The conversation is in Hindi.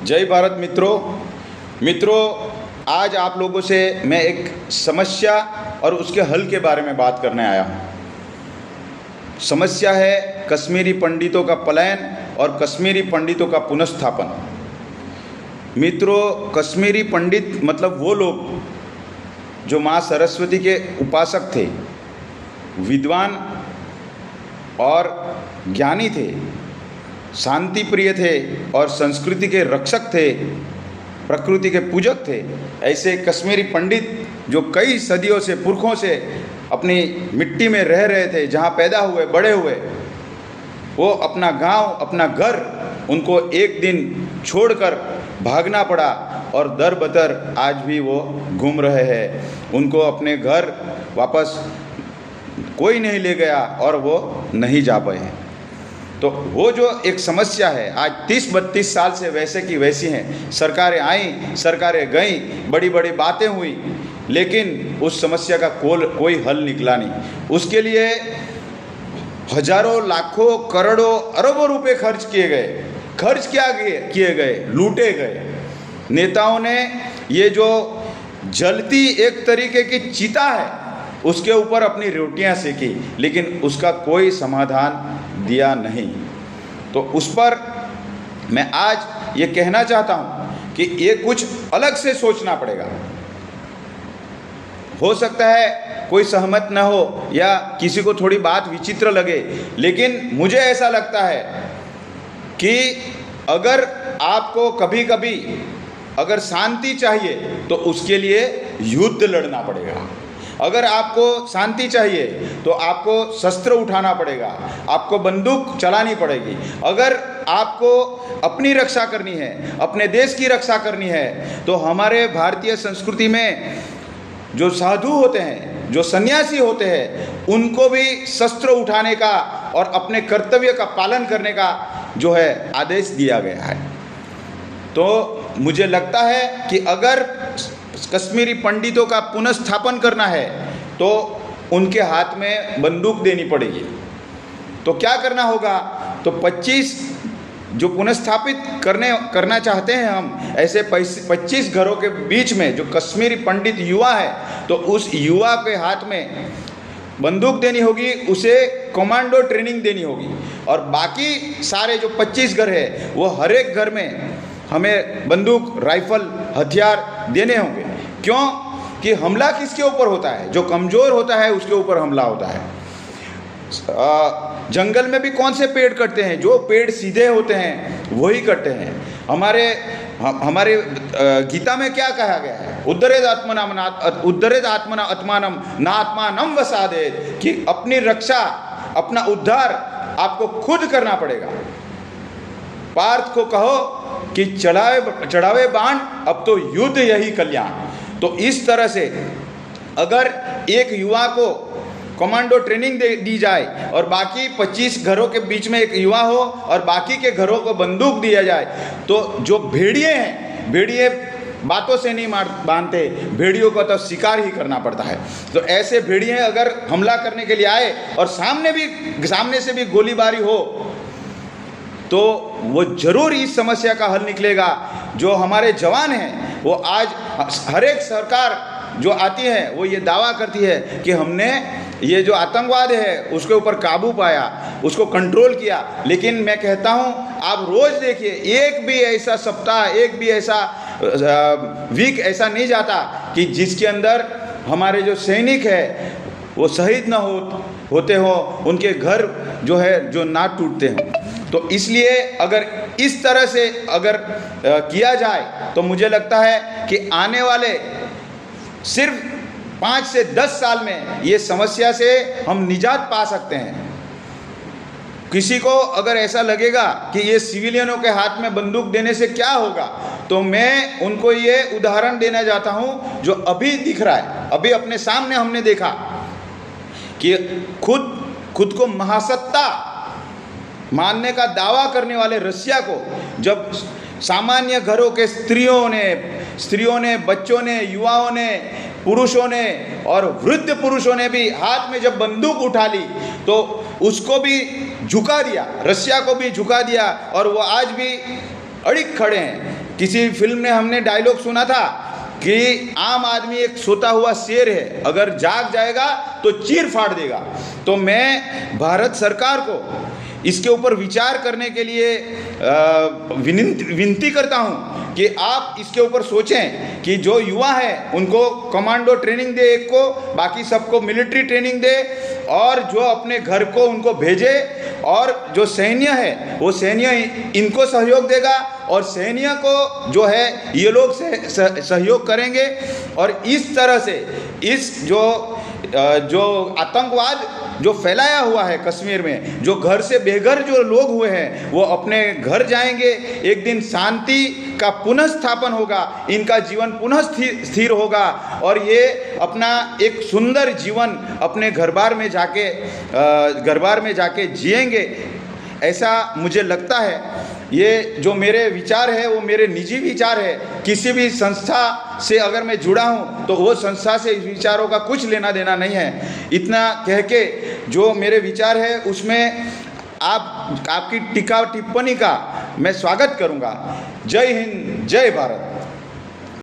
जय भारत मित्रों, आज आप लोगों से मैं एक समस्या और उसके हल के बारे में बात करने आया हूँ। समस्या है कश्मीरी पंडितों का पलायन और कश्मीरी पंडितों का पुनर्स्थापन। मित्रों, कश्मीरी पंडित मतलब वो लोग जो माँ सरस्वती के उपासक थे, विद्वान और ज्ञानी थे, शांति प्रिय थे और संस्कृति के रक्षक थे, प्रकृति के पूजक थे। ऐसे कश्मीरी पंडित जो कई सदियों से, पुरखों से अपनी मिट्टी में रह रहे थे, जहाँ पैदा हुए, बड़े हुए, वो अपना गांव, अपना घर उनको एक दिन छोड़कर भागना पड़ा और दर बदर आज भी वो घूम रहे हैं। उनको अपने घर वापस कोई नहीं ले गया और वो नहीं जा पाए। तो वो जो एक समस्या है, आज 30-32 साल से वैसे की वैसी हैं। सरकारें आईं, सरकारें गईं, बड़ी बड़ी बातें हुई, लेकिन उस समस्या का कोई हल निकला नहीं। उसके लिए हजारों, लाखों, करोड़ों, अरबों रुपए खर्च किए गए, लूटे गए। नेताओं ने ये जो जलती एक तरीके की चिता है उसके ऊपर अपनी रोटियां सेकी, लेकिन उसका कोई समाधान दिया नहीं। तो उस पर मैं आज ये कहना चाहता हूँ कि ये कुछ अलग से सोचना पड़ेगा। हो सकता है कोई सहमत न हो या किसी को थोड़ी बात विचित्र लगे, लेकिन मुझे ऐसा लगता है कि अगर आपको कभी कभी अगर शांति चाहिए तो उसके लिए युद्ध लड़ना पड़ेगा। अगर आपको शांति चाहिए तो आपको शस्त्र उठाना पड़ेगा, आपको बंदूक चलानी पड़ेगी। अगर आपको अपनी रक्षा करनी है, अपने देश की रक्षा करनी है, तो हमारे भारतीय संस्कृति में जो साधु होते हैं, जो सन्यासी होते हैं, उनको भी शस्त्र उठाने का और अपने कर्तव्य का पालन करने का जो है आदेश दिया गया है। तो मुझे लगता है कि अगर कश्मीरी पंडितों का पुनर्स्थापन करना है तो उनके हाथ में बंदूक देनी पड़ेगी। तो क्या करना होगा? तो 25 जो पुनर्स्थापित करना चाहते हैं हम, ऐसे 25 घरों के बीच में जो कश्मीरी पंडित युवा है, तो उस युवा के हाथ में बंदूक देनी होगी, उसे कमांडो ट्रेनिंग देनी होगी। और बाकी सारे जो 25 घर है वो हर एक घर में हमें बंदूक, राइफल, हथियार देने होंगे। क्यों? कि हमला किसके ऊपर होता है? जो कमज़ोर होता है उसके ऊपर हमला होता है। जंगल में भी कौन से पेड़ कटते हैं? जो पेड़ सीधे होते हैं वही कटते हैं। हमारे गीता में क्या कहा गया है? उद्धरेद आत्मना आत्मानम ना आत्मानम वसादेत, कि अपनी रक्षा, अपना उद्धार आपको खुद करना पड़ेगा। पार्थ को कहो कि चढ़ावे बाण, अब तो युद्ध यही कल्याण। तो इस तरह से अगर एक युवा को कमांडो ट्रेनिंग दी जाए और बाकी 25 घरों के बीच में एक युवा हो और बाकी के घरों को बंदूक दिया जाए, तो जो भेड़िए हैं, भेड़िए बातों से नहीं बांधते, भेड़ियों को तो शिकार ही करना पड़ता है। तो ऐसे भेड़िए अगर हमला करने के लिए आए और सामने से भी गोलीबारी हो, तो वो जरूर इस समस्या का हल निकलेगा। जो हमारे जवान हैं, वो आज हर एक सरकार जो आती है वो ये दावा करती है कि हमने ये जो आतंकवाद है उसके ऊपर काबू पाया, उसको कंट्रोल किया। लेकिन मैं कहता हूँ, आप रोज़ देखिए, एक भी ऐसा सप्ताह, एक भी ऐसा वीक ऐसा नहीं जाता कि जिसके अंदर हमारे जो सैनिक है वो शहीद ना होते हो, उनके घर जो है जो ना टूटते हों। तो इसलिए अगर इस तरह से अगर किया जाए तो मुझे लगता है कि आने वाले सिर्फ 5 से 10 साल में ये समस्या से हम निजात पा सकते हैं। किसी को अगर ऐसा लगेगा कि ये सिविलियनों के हाथ में बंदूक देने से क्या होगा, तो मैं उनको ये उदाहरण देना चाहता हूँ जो अभी दिख रहा है। अभी अपने सामने हमने देखा कि खुद को महासत्ता मानने का दावा करने वाले रसिया को जब सामान्य घरों के स्त्रियों ने, बच्चों ने, युवाओं ने, पुरुषों ने और वृद्ध पुरुषों ने भी हाथ में जब बंदूक उठा ली, तो उसको भी झुका दिया, रसिया को भी झुका दिया। और वो आज भी अड़िग खड़े हैं। किसी फिल्म में हमने डायलॉग सुना था कि आम आदमी एक सोता हुआ शेर है, अगर जाग जाएगा तो चीर फाड़ देगा। तो मैं भारत सरकार को इसके ऊपर विचार करने के लिए विनती करता हूं कि आप इसके ऊपर सोचें कि जो युवा है उनको कमांडो ट्रेनिंग दे, एक को, बाकी सबको मिलिट्री ट्रेनिंग दे, और जो अपने घर को उनको भेजे, और जो सैन्य है वो सैन्य इनको सहयोग देगा, और सैन्य को जो है ये लोग सहयोग करेंगे। और इस तरह से इस जो आतंकवाद जो फैलाया हुआ है कश्मीर में, जो घर से बेघर जो लोग हुए हैं वो अपने घर जाएंगे, एक दिन शांति का पुनः स्थापन होगा, इनका जीवन पुनः स्थिर होगा, और ये अपना एक सुंदर जीवन अपने घर बार में जाके जिएंगे, ऐसा मुझे लगता है। ये जो मेरे विचार है वो मेरे निजी विचार है। किसी भी संस्था से अगर मैं जुड़ा हूँ तो वो संस्था से इस विचारों का कुछ लेना देना नहीं है। इतना कह के जो मेरे विचार है उसमें आपकी टीका टिप्पणी का मैं स्वागत करूँगा। जय हिंद, जय भारत।